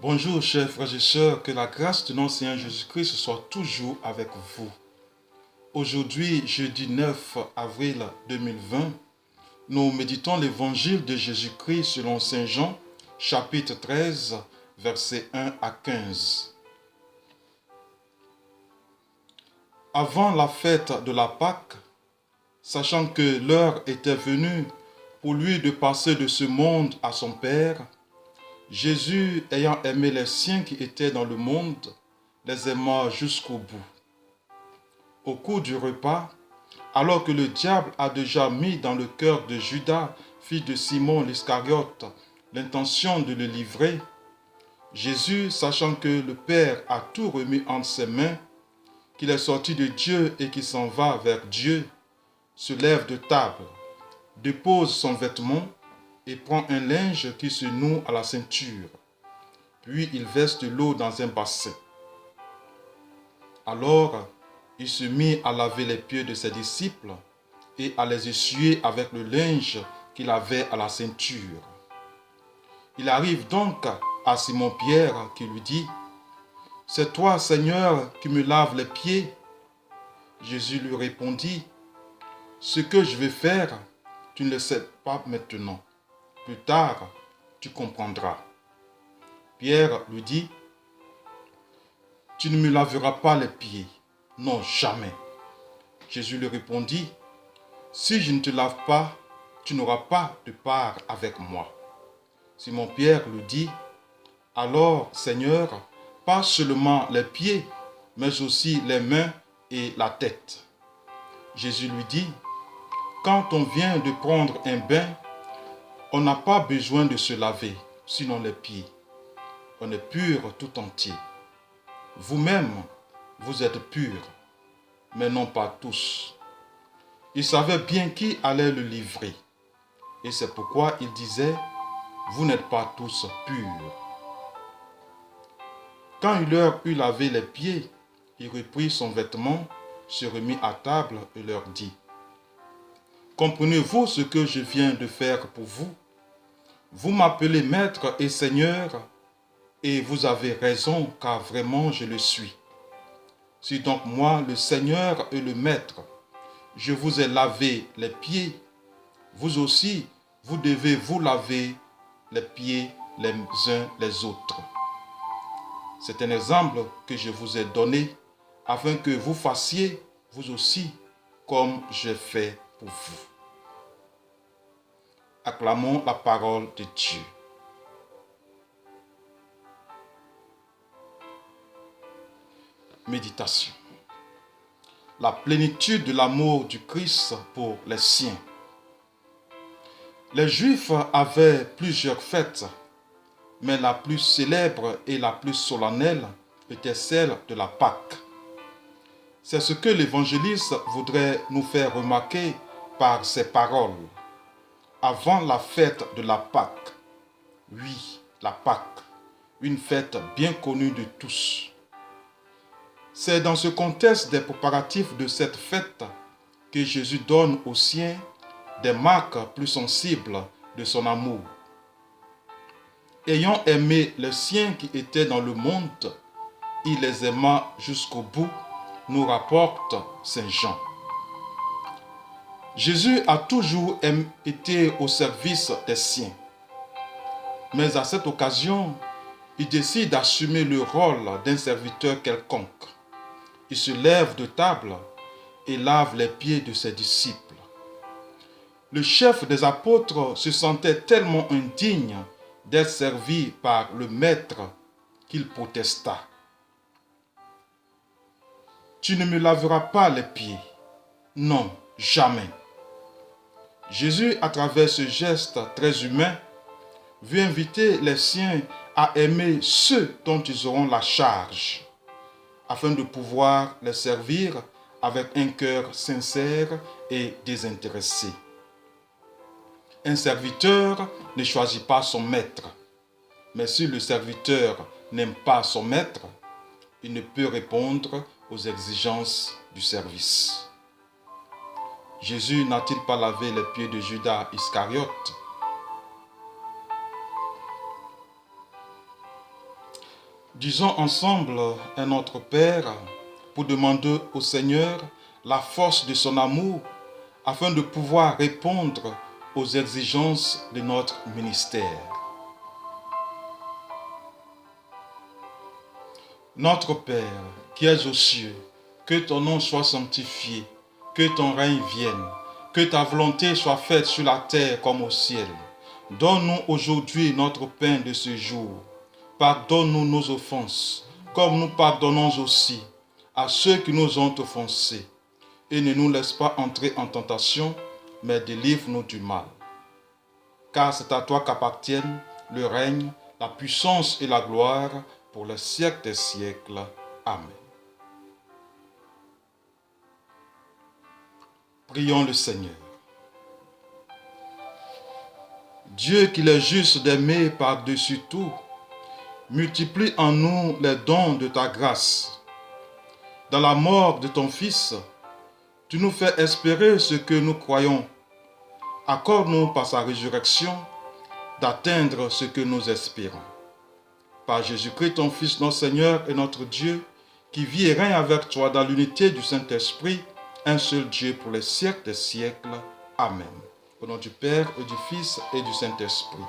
Bonjour chers frères et sœurs, que la grâce de notre Seigneur Jésus-Christ soit toujours avec vous. Aujourd'hui, jeudi 9 avril 2020, nous méditons l'évangile de Jésus-Christ selon Saint Jean, chapitre 13, versets 1 à 15. Avant la fête de la Pâque, sachant que l'heure était venue pour lui de passer de ce monde à son Père, Jésus, ayant aimé les siens qui étaient dans le monde, les aima jusqu'au bout. Au cours du repas, alors que le diable a déjà mis dans le cœur de Judas, fils de Simon l'Iscariote, l'intention de le livrer, Jésus, sachant que le Père a tout remis entre ses mains, qu'il est sorti de Dieu et qu'il s'en va vers Dieu, se lève de table, dépose son vêtement et prend un linge qui se noue à la ceinture. Puis il verse de l'eau dans un bassin. Alors, il se mit à laver les pieds de ses disciples et à les essuyer avec le linge qu'il avait à la ceinture. Il arrive donc à Simon-Pierre qui lui dit : « C'est toi, Seigneur, qui me laves les pieds ?» Jésus lui répondit : « Ce que je vais faire, tu ne le sais pas maintenant. Plus tard, tu comprendras. » Pierre lui dit : « Tu ne me laveras pas les pieds. Non, jamais. » Jésus lui répondit : « Si je ne te lave pas, tu n'auras pas de part avec moi. » Simon-Pierre lui dit : « Alors, Seigneur, pas seulement les pieds, mais aussi les mains et la tête. » Jésus lui dit : « Quand on vient de prendre un bain, on n'a pas besoin de se laver, sinon les pieds. On est pur tout entier. Vous-même, vous êtes purs, mais non pas tous. » Il savait bien qui allait le livrer. Et c'est pourquoi il disait : « Vous n'êtes pas tous purs. » Quand il leur eut lavé les pieds, il reprit son vêtement, se remit à table et leur dit : « Comprenez-vous ce que je viens de faire pour vous ? Vous m'appelez Maître et Seigneur, et vous avez raison, car vraiment je le suis. Si donc moi, le Seigneur et le Maître, je vous ai lavé les pieds, vous aussi, vous devez vous laver les pieds les uns les autres. C'est un exemple que je vous ai donné, afin que vous fassiez, vous aussi, comme j'ai fait pour vous. » Acclamons la parole de Dieu. Méditation. La plénitude de l'amour du Christ pour les siens. Les Juifs avaient plusieurs fêtes, mais la plus célèbre et la plus solennelle était celle de la Pâque. C'est ce que l'évangéliste voudrait nous faire remarquer par ses paroles. Avant la fête de la Pâque, oui, la Pâque, une fête bien connue de tous. C'est dans ce contexte des préparatifs de cette fête que Jésus donne aux siens des marques plus sensibles de son amour. Ayant aimé les siens qui étaient dans le monde, il les aima jusqu'au bout, nous rapporte Saint Jean. Jésus a toujours été au service des siens. Mais à cette occasion, il décide d'assumer le rôle d'un serviteur quelconque. Il se lève de table et lave les pieds de ses disciples. Le chef des apôtres se sentait tellement indigne d'être servi par le maître qu'il protesta. « Tu ne me laveras pas les pieds. Non, jamais. » Jésus, à travers ce geste très humain, veut inviter les siens à aimer ceux dont ils auront la charge, afin de pouvoir les servir avec un cœur sincère et désintéressé. Un serviteur ne choisit pas son maître, mais si le serviteur n'aime pas son maître, il ne peut répondre aux exigences du service. Jésus n'a-t-il pas lavé les pieds de Judas Iscariote ? Disons ensemble un Notre Père pour demander au Seigneur la force de son amour afin de pouvoir répondre aux exigences de notre ministère. Notre Père, qui es aux cieux, que ton nom soit sanctifié, que ton règne vienne, que ta volonté soit faite sur la terre comme au ciel. Donne-nous aujourd'hui notre pain de ce jour. Pardonne-nous nos offenses, comme nous pardonnons aussi à ceux qui nous ont offensés. Et ne nous laisse pas entrer en tentation, mais délivre-nous du mal. Car c'est à toi qu'appartiennent le règne, la puissance et la gloire pour les siècles des siècles. Amen. Prions le Seigneur. Dieu qui est juste d'aimer par-dessus tout, multiplie en nous les dons de ta grâce. Dans la mort de ton Fils, tu nous fais espérer ce que nous croyons. Accorde-nous par sa résurrection d'atteindre ce que nous espérons. Par Jésus-Christ, ton Fils, notre Seigneur et notre Dieu, qui vit et règne avec toi dans l'unité du Saint-Esprit, un seul Dieu pour les siècles des siècles. Amen. Au nom du Père et du Fils et du Saint-Esprit.